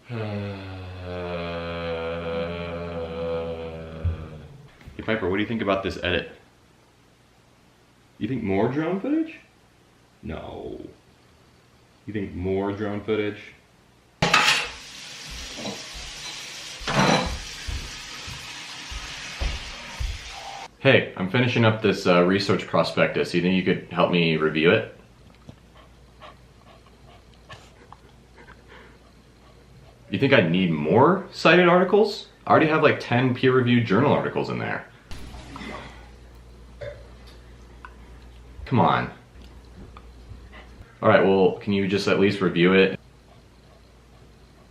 Hey Piper, what do you think about this edit? You think more drone footage? No. You think more drone footage? Hey, I'm finishing up this research prospectus. You think you could help me review it? You think I need more cited articles? I already have like 10 peer-reviewed journal articles in there. Come on. Alright, well, can you just at least review it?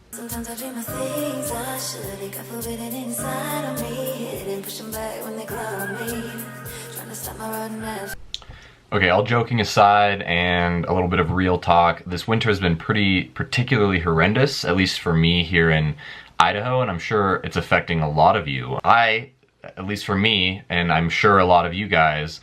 Sometimes I dream of things I should. It got forbidden inside of me. Hidden, pushing back when they cloud me. Trying to stop my rotten ass. Okay, all joking aside and a little bit of real talk, this winter has been particularly horrendous, at least for me here in Idaho, and I'm sure it's affecting a lot of you. At least for me, and I'm sure a lot of you guys,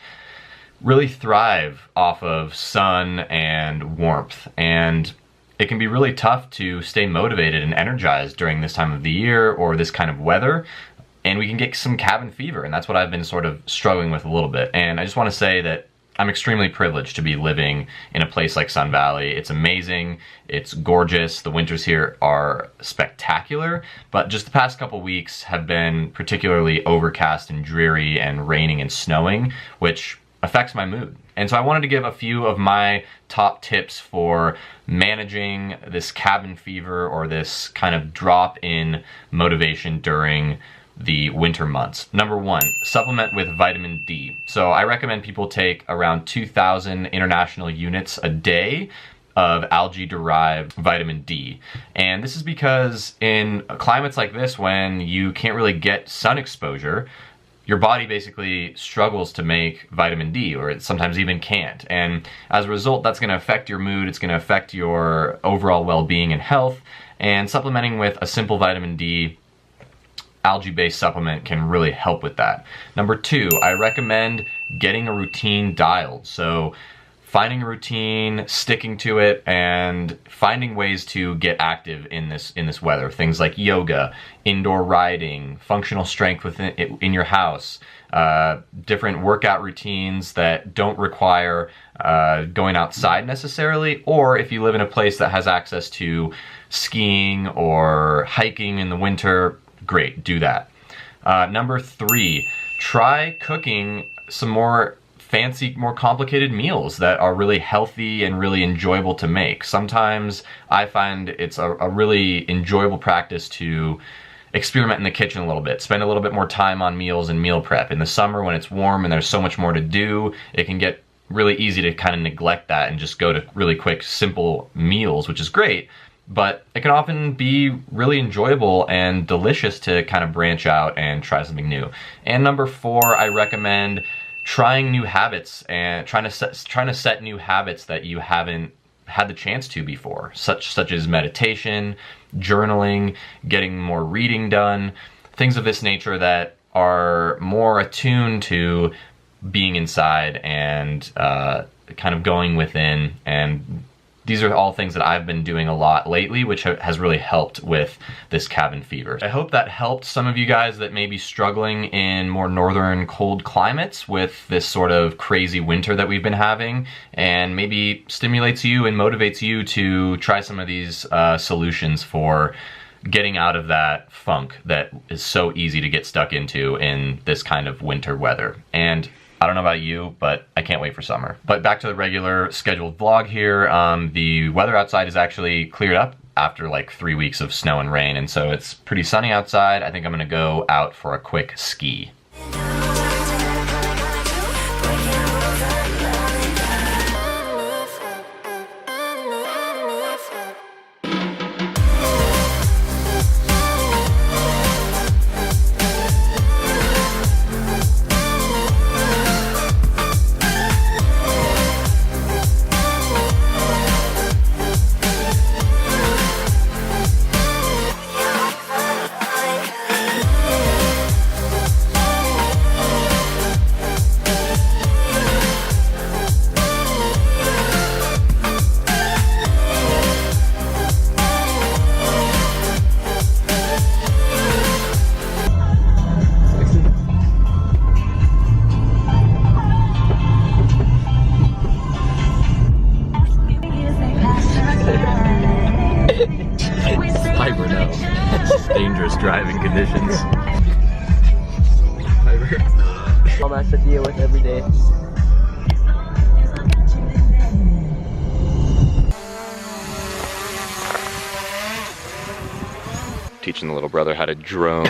really thrive off of sun and warmth, and it can be really tough to stay motivated and energized during this time of the year or this kind of weather, and we can get some cabin fever, and that's what I've been sort of struggling with a little bit. And I just want to say that I'm extremely privileged to be living in a place like Sun Valley. It's amazing, it's gorgeous, the winters here are spectacular, but just the past couple weeks have been particularly overcast and dreary and raining and snowing, which affects my mood. And so I wanted to give a few of my top tips for managing this cabin fever or this kind of drop in motivation during the winter months. Number one, supplement with vitamin D. So I recommend people take around 2,000 international units a day of algae-derived vitamin D. And this is because in climates like this, when you can't really get sun exposure, your body basically struggles to make vitamin D, or it sometimes even can't. And as a result, that's gonna affect your mood, it's gonna affect your overall well-being and health, and supplementing with a simple vitamin D algae-based supplement can really help with that. Number two, I recommend getting a routine dialed. So finding a routine, sticking to it, and finding ways to get active in this weather. Things like yoga, indoor riding, functional strength in your house, different workout routines that don't require going outside necessarily, or if you live in a place that has access to skiing or hiking in the winter, great, do that. Number three, try cooking some more fancy, more complicated meals that are really healthy and really enjoyable to make. Sometimes I find it's a really enjoyable practice to experiment in the kitchen a little bit, spend a little bit more time on meals and meal prep. In the summer when it's warm and there's so much more to do, it can get really easy to kind of neglect that and just go to really quick, simple meals, which is great. But it can often be really enjoyable and delicious to kind of branch out and try something new. And number four, I recommend trying new habits and trying to set new habits that you haven't had the chance to before, such as meditation, journaling, getting more reading done, things of this nature that are more attuned to being inside and kind of going within. And these are all things that I've been doing a lot lately, which has really helped with this cabin fever. I hope that helped some of you guys that may be struggling in more northern cold climates with this sort of crazy winter that we've been having, and maybe stimulates you and motivates you to try some of these solutions for getting out of that funk that is so easy to get stuck into in this kind of winter weather. And I don't know about you, but I can't wait for summer. But back to the regular scheduled vlog here. The weather outside is actually cleared up after like 3 weeks of snow and rain, and so it's pretty sunny outside. I think I'm gonna go out for a quick ski. I'm nice to deal with every day. Teaching the little brother how to drone.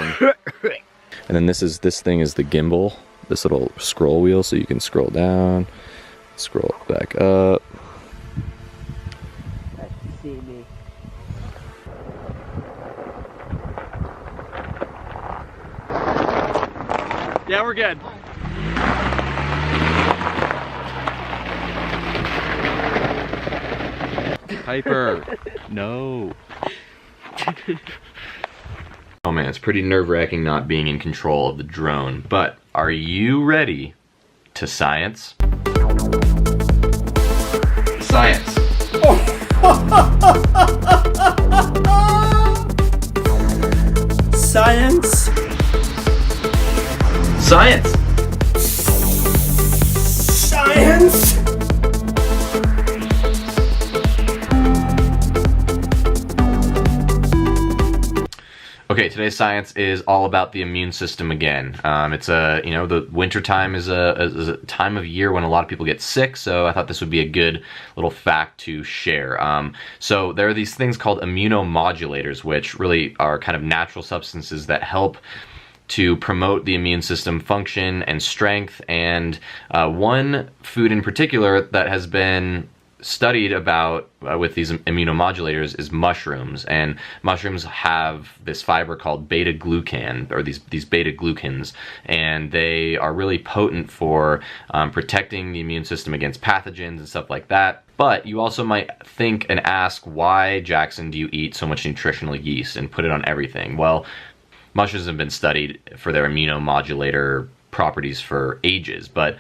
And then this thing is the gimbal, this little scroll wheel, so you can scroll down, scroll back up. See me. Yeah, we're good. Piper, no. Oh man, it's pretty nerve-wracking not being in control of the drone, but are you ready to science? Science. Science. Science! Science. Okay, today's science is all about the immune system again. It's the winter time is a time of year when a lot of people get sick, so I thought this would be a good little fact to share. So there are these things called immunomodulators, which really are kind of natural substances that help to promote the immune system function and strength. And one food in particular that has been studied about with these immunomodulators is mushrooms. And mushrooms have this fiber called beta-glucan, or these beta-glucans, and they are really potent for protecting the immune system against pathogens and stuff like that. But you also might think and ask, why, Jackson, do you eat so much nutritional yeast and put it on everything? Well, mushrooms have been studied for their immunomodulator properties for ages, but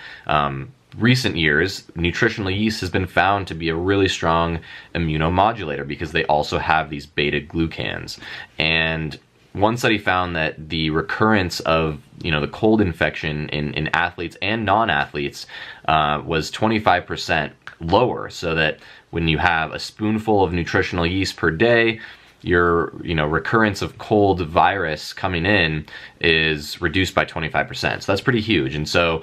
recent years, nutritional yeast has been found to be a really strong immunomodulator because they also have these beta-glucans. And one study found that the recurrence of the cold infection in athletes and non-athletes was 25% lower, so that when you have a spoonful of nutritional yeast per day, your recurrence of cold virus coming in is reduced by 25%. So that's pretty huge. And so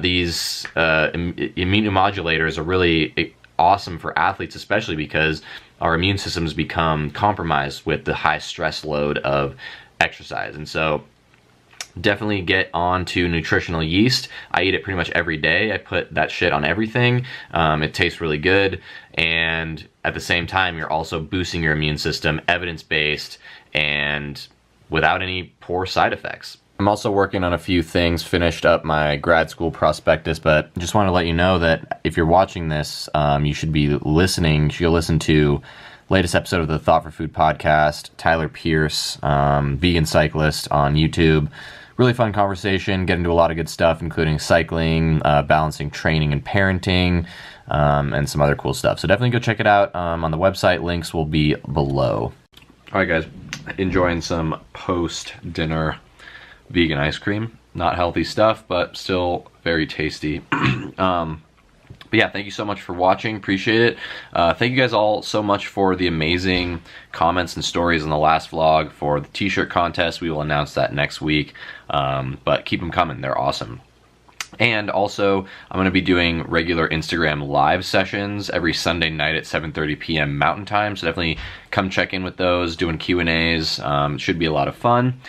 these immunomodulators are really awesome for athletes, especially because our immune systems become compromised with the high stress load of exercise. And so definitely get on to nutritional yeast. I eat it pretty much every day. I put that shit on everything. It tastes really good, and at the same time you're also boosting your immune system, evidence-based and without any poor side effects. I'm also working on a few things, finished up my grad school prospectus, but just want to let you know that if you're watching this, you should be listening. You should listen to latest episode of the Thought for Food podcast, Tyler Pierce, vegan cyclist on YouTube. Really fun conversation, get into a lot of good stuff, including cycling, balancing training and parenting, and some other cool stuff. So definitely go check it out on the website. Links will be below. All right, guys, enjoying some post-dinner vegan ice cream. Not healthy stuff, but still very tasty. But yeah, thank you so much for watching. Appreciate it. Thank you guys all so much for the amazing comments and stories in the last vlog for the t-shirt contest. We will announce that next week, but keep them coming. They're awesome. And also, I'm going to be doing regular Instagram live sessions every Sunday night at 7:30 p.m. Mountain Time. So definitely come check in with those, doing Q&As. It should be a lot of fun.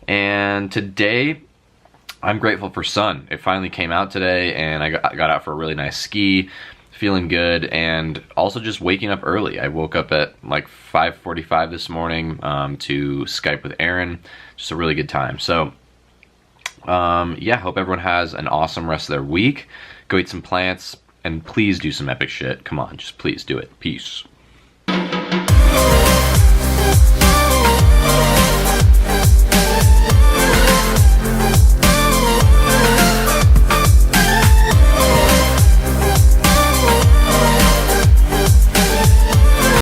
And today, I'm grateful for sun. It finally came out today, and I got out for a really nice ski, feeling good, and also just waking up early. I woke up at like 5:45 this morning to Skype with Aaron. Just a really good time. So, yeah, hope everyone has an awesome rest of their week. Go eat some plants, and please do some epic shit. Come on, just please do it. Peace.